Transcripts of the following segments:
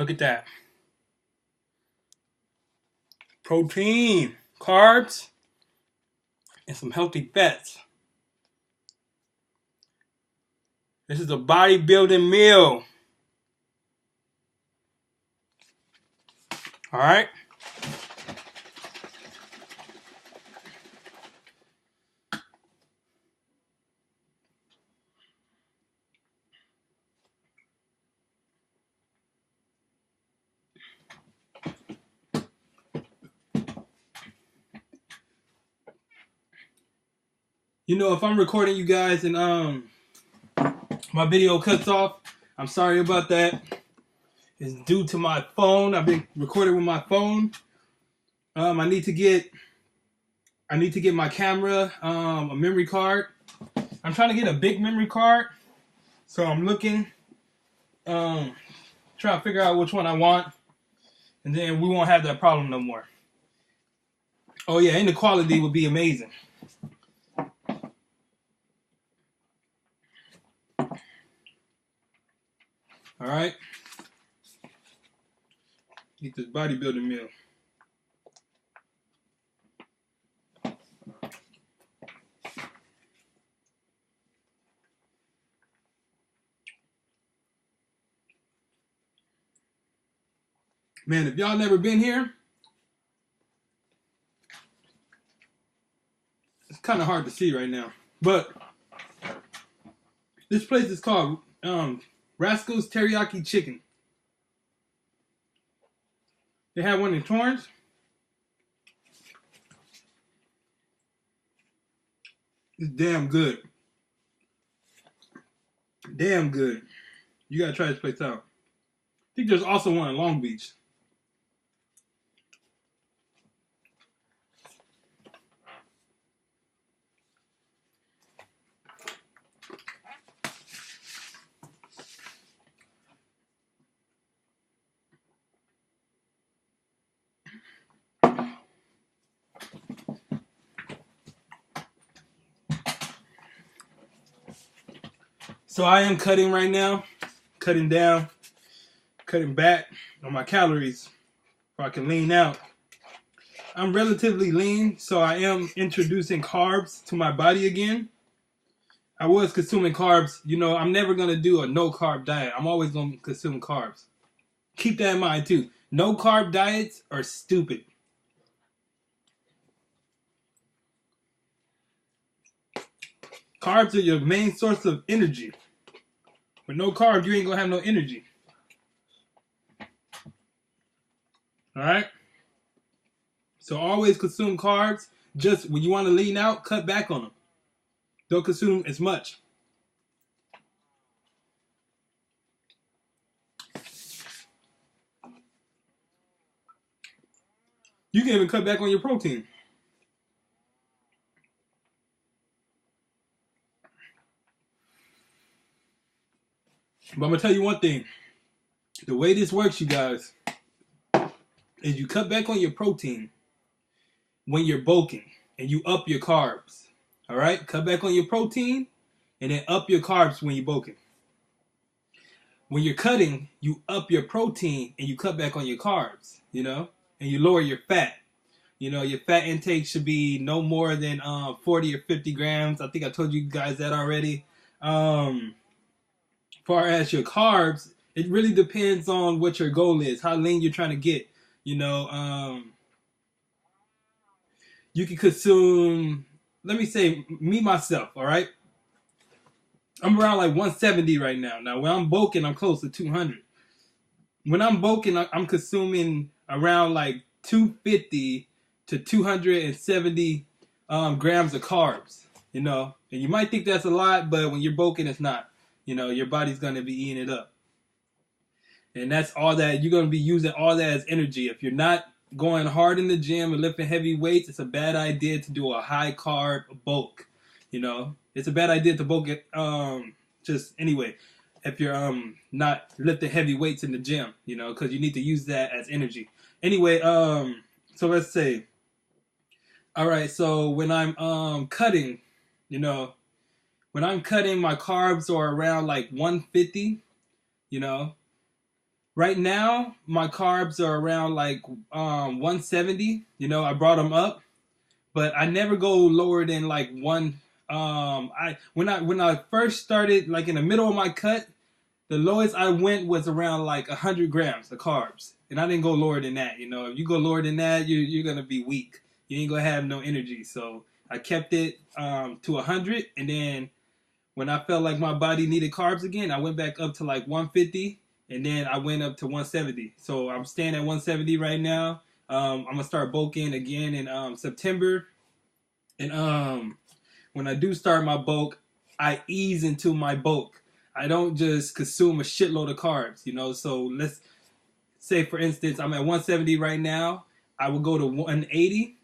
Look at that. Protein, carbs, and some healthy fats. This is a bodybuilding meal. All right. You know, if I'm recording you guys and my video cuts off, I'm sorry about that. It's due to my phone. I've been recording with my phone. I need to get my camera a memory card. I'm trying to get a big memory card, so I'm looking, trying to figure out which one I want, and then we won't have that problem no more. Oh yeah, and the quality would be amazing. All right, eat this bodybuilding meal. Man, if y'all never been here, it's kind of hard to see right now. But this place is called Rascal's Teriyaki Chicken. They have one in Torrance. It's damn good. Damn good. You gotta try this place out. I think there's also one in Long Beach. So I am cutting right now, cutting down, cutting back on my calories so I can lean out. I'm relatively lean, so I am introducing carbs to my body again. I was consuming carbs. You know, I'm never going to do a no-carb diet. I'm always going to consume carbs. Keep that in mind, too. No-carb diets are stupid. Carbs are your main source of energy. With no carbs, you ain't going to have no energy. Alright? So always consume carbs. Just when you want to lean out, cut back on them. Don't consume as much. You can even cut back on your protein. But I'm going to tell you one thing. The way this works, you guys, is you cut back on your protein when you're bulking and you up your carbs. All right? Cut back on your protein and then up your carbs when you're bulking. When you're cutting, you up your protein and you cut back on your carbs, you know? And you lower your fat. You know, your fat intake should be no more than 40 or 50 grams. I think I told you guys that already. Far as your carbs, it really depends on what your goal is, how lean you're trying to get. You know, you can consume, let me say, me, myself, all right? I'm around like 170 right now. Now, when I'm bulking, I'm close to 200. When I'm bulking, I'm consuming around like 250 to 270 grams of carbs, you know? And you might think that's a lot, but when you're bulking, it's not. You know, your body's going to be eating it up. And that's all that, you're going to be using all that as energy. If you're not going hard in the gym and lifting heavy weights, it's a bad idea to do a high carb bulk. You know, it's a bad idea to bulk it, just anyway, if you're not lifting heavy weights in the gym, you know, because you need to use that as energy. Anyway, so let's say, all right, so when I'm cutting, you know, when I'm cutting, my carbs are around like 150, you know. Right now, my carbs are around like 170. You know, I brought them up, but I never go lower than like one. I when I first started, like in the middle of my cut, the lowest I went was around like 100 grams of carbs, and I didn't go lower than that. You know, if you go lower than that, you're gonna be weak. You ain't gonna have no energy. So I kept it to 100, and then when I felt like my body needed carbs again, I went back up to like 150, and then I went up to 170. So I'm staying at 170 right now. I'm gonna start bulking again in September, and when I do start my bulk, I ease into my bulk. I don't just consume a shitload of carbs, you know. So let's say, for instance, I'm at 170 right now. I will go to 180,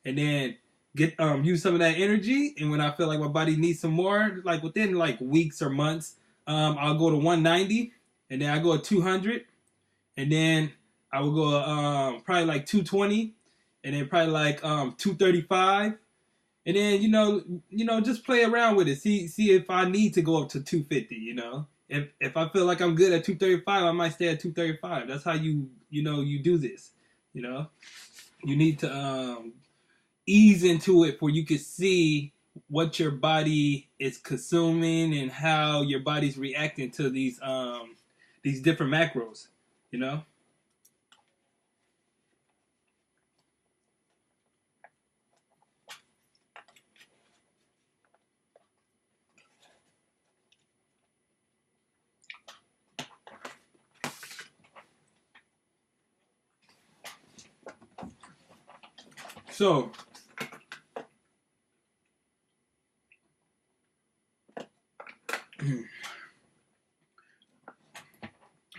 and then get use some of that energy. And when I feel like my body needs some more, like within like weeks or months, I'll go to 190, and then I go to 200, and then I will go probably like 220, and then probably like 235, and then just play around with it. See if I need to go up to 250. You know, if I feel like I'm good at 235, I might stay at 235. That's how you do this. You know, you need to ease into it where you can see what your body is consuming and how your body's reacting to these different macros. You know. So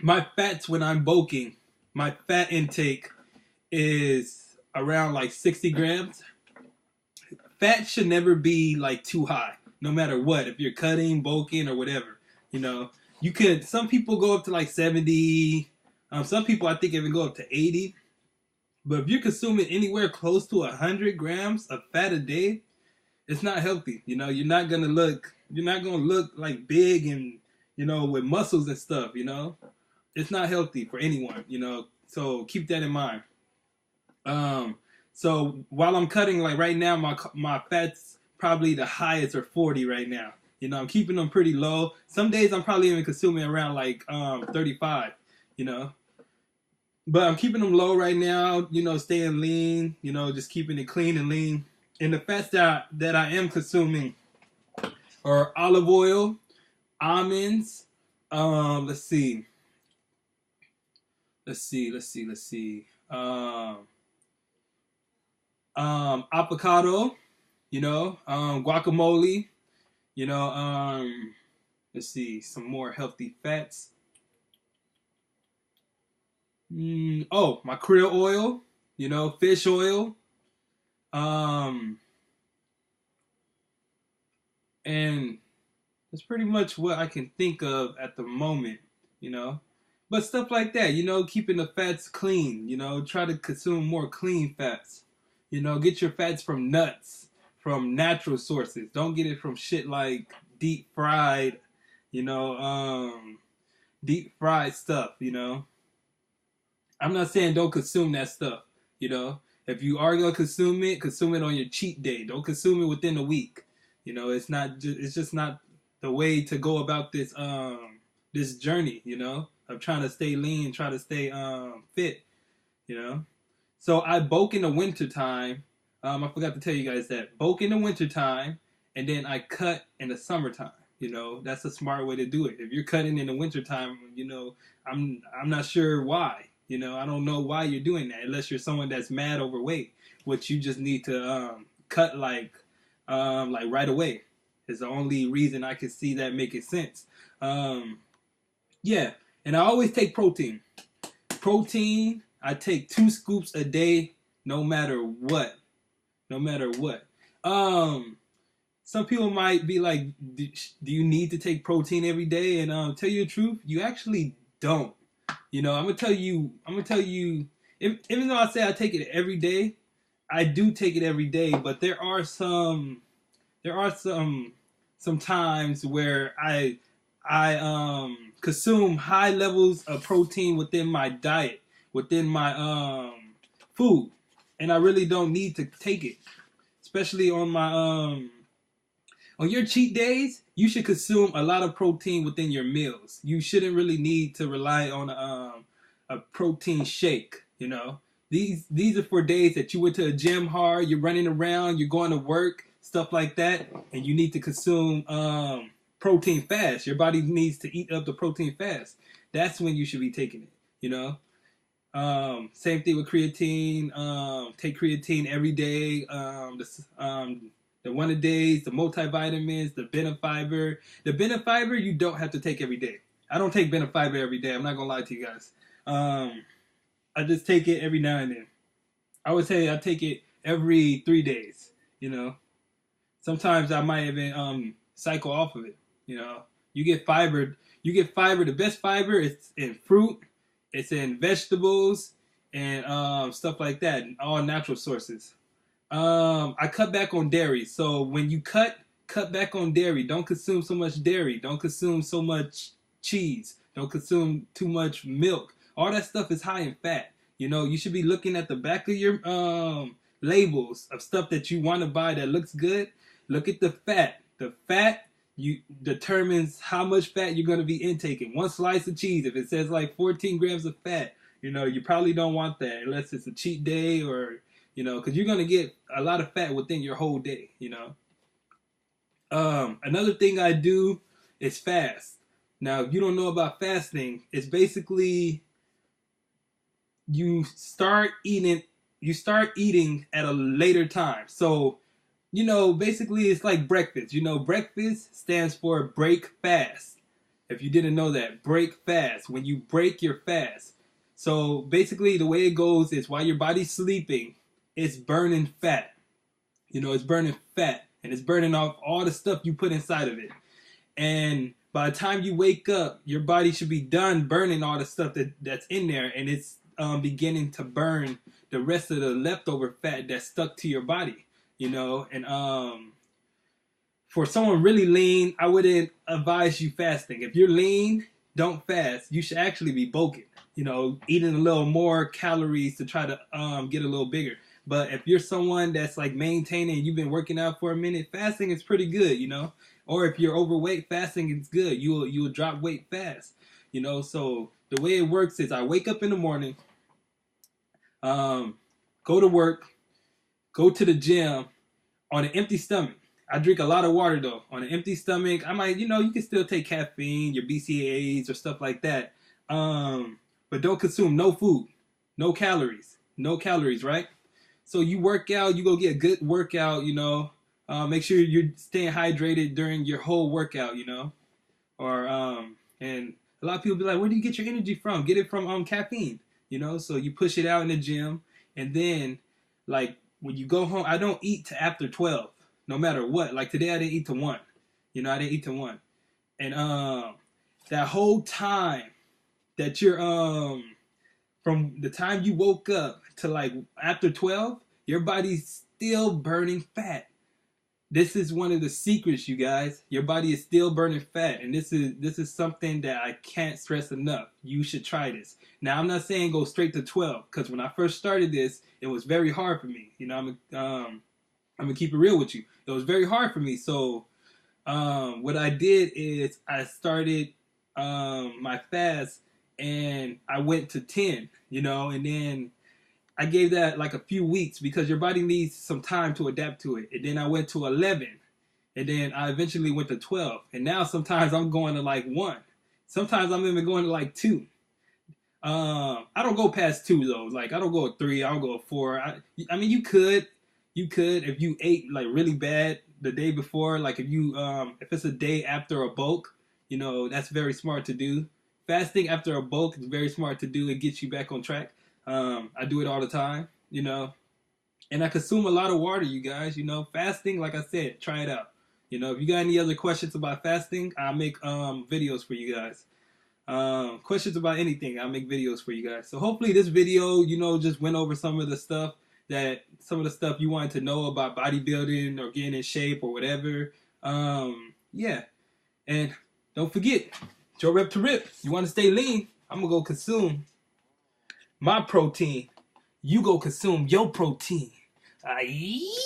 my fats when I'm bulking, my fat intake is around like 60 grams. Fat should never be like too high, no matter what. If you're cutting, bulking, or whatever, you know, you could. Some people go up to like 70. Some people I think even go up to 80. But if you're consuming anywhere close to 100 grams of fat a day, it's not healthy. You know, you're not gonna look like big and with muscles and stuff. You know, it's not healthy for anyone. You know, so keep that in mind. Um, so while I'm cutting, like right now, my fat's probably the highest or 40 right now. You know, I'm keeping them pretty low. Some days I'm probably even consuming around like 35. You know, but I'm keeping them low right now. You know, staying lean. You know, just keeping it clean and lean. And the fats that I am consuming are olive oil, almonds. Let's see. Let's see. Avocado, guacamole, you know, let's see, some more healthy fats. Oh, my krill oil, fish oil, um, and that's pretty much what I can think of at the moment, you know. But stuff like that, keeping the fats clean, try to consume more clean fats. Get your fats from nuts, from natural sources. Don't get it from shit like deep fried, you know, deep fried stuff. I'm not saying don't consume that stuff. If you are gonna consume it on your cheat day. Don't consume it within a week. It's just not the way to go about this journey, of trying to stay lean, try to stay fit, you know. So I bulk in the wintertime. I forgot to tell you guys that. Bulk in the wintertime, and then I cut in the summertime. That's a smart way to do it. If you're cutting in the wintertime, I'm not sure why. I don't know why you're doing that unless you're someone that's mad overweight, which you just need to cut like right away. Is the only reason I can see that making sense. Yeah, and I always take protein. Protein, I take 2 scoops a day, no matter what. No matter what. Some people might be like, do you need to take protein every day? And tell you the truth, you actually don't. I'm gonna tell you. Even though I say I take it every day, I do take it every day. But there are some times where I consume high levels of protein within my diet, within my food, and I really don't need to take it, especially on my on your cheat days. You should consume a lot of protein within your meals. You shouldn't really need to rely on a protein shake. You know, these are for days that you went to a gym hard, you're running around, you're going to work, stuff like that, and you need to consume protein fast. Your body needs to eat up the protein fast. That's when you should be taking it. You know. Same thing with creatine. Take creatine every day. The one a days, the multivitamins, the benefiber. The benefiber you don't have to take every day. I don't take benefiber every day. I'm not gonna lie to you guys. I just take it every now and then. I would say I take it every 3 days. You know, sometimes I might even cycle off of it. You know, you get fiber. You get fiber. The best fiber is in fruit. It's in vegetables and stuff like that, and all natural sources. I cut back on dairy. So when you cut back on dairy. Don't consume so much dairy. Don't consume so much cheese. Don't consume too much milk. All that stuff is high in fat. You know, you should be looking at the back of your labels of stuff that you want to buy that looks good. Look at the fat. The fat determines how much fat you're going to be intaking. One slice of cheese, if it says like 14 grams of fat, you know, you probably don't want that unless it's a cheat day or, you know, because you're going to get a lot of fat within your whole day, you know. Another thing I do is fast. Now, if you don't know about fasting, it's basically you start eating at a later time. So, you know, basically it's like breakfast. You know, breakfast stands for break fast. If you didn't know that, break fast. When you break your fast. So basically the way it goes is while your body's sleeping, it's burning fat. You know, it's burning fat. And it's burning off all the stuff you put inside of it. And by the time you wake up, your body should be done burning all the stuff that's in there. And it's beginning to burn the rest of the leftover fat that's stuck to your body. You know, and for someone really lean, I wouldn't advise you fasting. If you're lean, don't fast. You should actually be bulking. You know, eating a little more calories to try to get a little bigger. But if you're someone that's like maintaining, you've been working out for a minute, fasting is pretty good, you know. Or if you're overweight, fasting is good. You'll drop weight fast, you know. So the way it works is I wake up in the morning, go to work, go to the gym on an empty stomach. I drink a lot of water though. On an empty stomach, I might, you know, you can still take caffeine, your BCAAs or stuff like that. But don't consume no food, no calories, right? So you work out, you go get a good workout, you know. Make sure you're staying hydrated during your whole workout, you know. Or and a lot of people be like, where do you get your energy from? Get it from caffeine, you know. So you push it out in the gym, and then like when you go home, I don't eat to after 12, no matter what. Like today, I didn't eat to 1. You know, I didn't eat to 1. And that whole time that you're from the time you woke up to like after 12, your body's still burning fat. This is one of the secrets, you guys. Your body is still burning fat, and this is something that I can't stress enough. You should try this. Now, I'm not saying go straight to 12, because when I first started this, it was very hard for me. You know, I'm gonna keep it real with you. It was very hard for me. So, what I did is I started my fast, and I went to 10. You know, and then I gave that like a few weeks because your body needs some time to adapt to it. And then I went to 11. And then I eventually went to 12. And now sometimes I'm going to like 1. Sometimes I'm even going to like 2. I don't go past 2 though. Like I don't go 3. I don't go 4. I mean, you could if you ate like really bad the day before. Like if it's a day after a bulk, you know, that's very smart to do. Fasting after a bulk is very smart to do. It gets you back on track. I do it all the time, you know, and I consume a lot of water, you guys. You know, fasting, like I said, try it out. You know, if you got any other questions about fasting, I'll make videos for you guys. Questions about anything, I'll make videos for you guys. So hopefully this video, you know, just went over some of the stuff you wanted to know about bodybuilding or getting in shape or whatever. Yeah, and don't forget, Joereptorip, you want to stay lean? I'm going to go consume my protein. You go consume your protein. Aye.